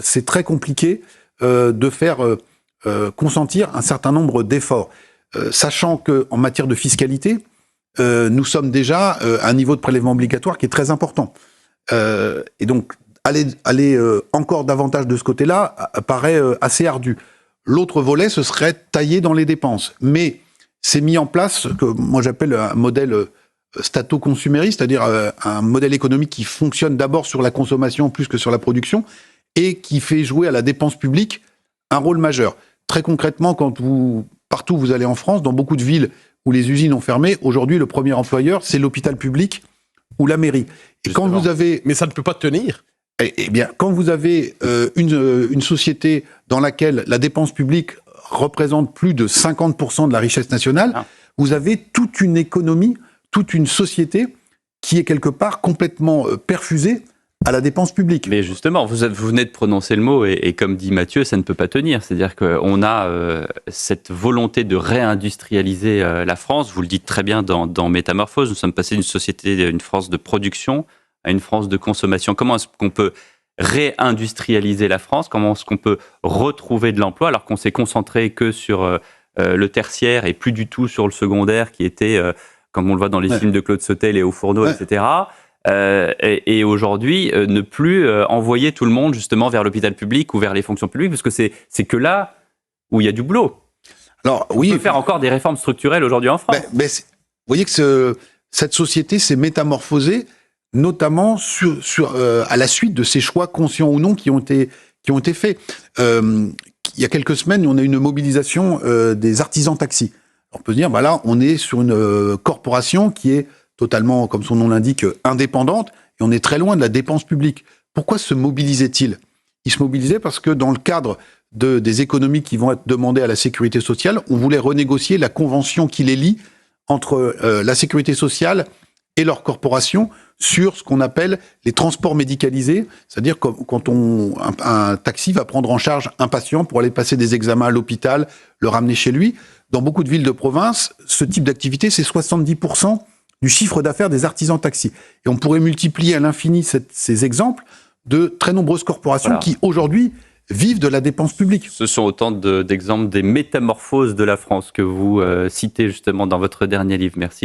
c'est très compliqué de faire consentir un certain nombre d'efforts. Sachant qu'en matière de fiscalité, nous sommes déjà à un niveau de prélèvement obligatoire qui est très important. Et donc, aller encore davantage de ce côté-là paraît assez ardu. L'autre volet, ce serait tailler dans les dépenses. Mais c'est mis en place ce que moi j'appelle un modèle stato-consumériste, c'est-à-dire un modèle économique qui fonctionne d'abord sur la consommation plus que sur la production et qui fait jouer à la dépense publique un rôle majeur. Très concrètement, partout où vous allez en France, dans beaucoup de villes où les usines ont fermé, aujourd'hui, le premier employeur, c'est l'hôpital public ou la mairie. Et quand vous avez... Mais ça ne peut pas tenir. Eh bien, quand vous avez une société dans laquelle la dépense publique représente plus de 50% de la richesse nationale, vous avez toute une économie, toute une société qui est quelque part complètement perfusée à la dépense publique. Mais justement, vous venez de prononcer le mot, et comme dit Mathieu, ça ne peut pas tenir. C'est-à-dire qu'on a cette volonté de réindustrialiser la France. Vous le dites très bien dans Métamorphose, nous sommes passés d'une société, une France de production à une France de consommation. Comment est-ce qu'on peut réindustrialiser la France? Comment est-ce qu'on peut retrouver de l'emploi alors qu'on s'est concentré que sur le tertiaire et plus du tout sur le secondaire qui était, comme on le voit dans les films de Claude Sautet, les hauts fourneaux, etc. Et aujourd'hui, ne plus envoyer tout le monde justement vers l'hôpital public ou vers les fonctions publiques, parce que c'est que là où il y a du boulot. Alors, on peut faire encore des réformes structurelles aujourd'hui en France. Vous voyez que cette société s'est métamorphosée, notamment à la suite de ces choix conscients ou non qui ont été faits. Il y a quelques semaines, on a eu une mobilisation des artisans taxis. On peut se dire, là, on est sur une corporation qui est totalement, comme son nom l'indique, indépendante, et on est très loin de la dépense publique. Pourquoi se mobilisaient-ils? Ils se mobilisaient parce que dans le cadre des économies qui vont être demandées à la sécurité sociale, on voulait renégocier la convention qui les lie entre la sécurité sociale et leur corporation sur ce qu'on appelle les transports médicalisés, c'est-à-dire quand un taxi va prendre en charge un patient pour aller passer des examens à l'hôpital, le ramener chez lui. Dans beaucoup de villes de province, ce type d'activité, c'est 70% du chiffre d'affaires des artisans taxis. Et on pourrait multiplier à l'infini ces exemples de très nombreuses corporations qui, aujourd'hui, vivent de la dépense publique. Ce sont autant d'exemples des métamorphoses de la France que vous citez justement dans votre dernier livre. Merci.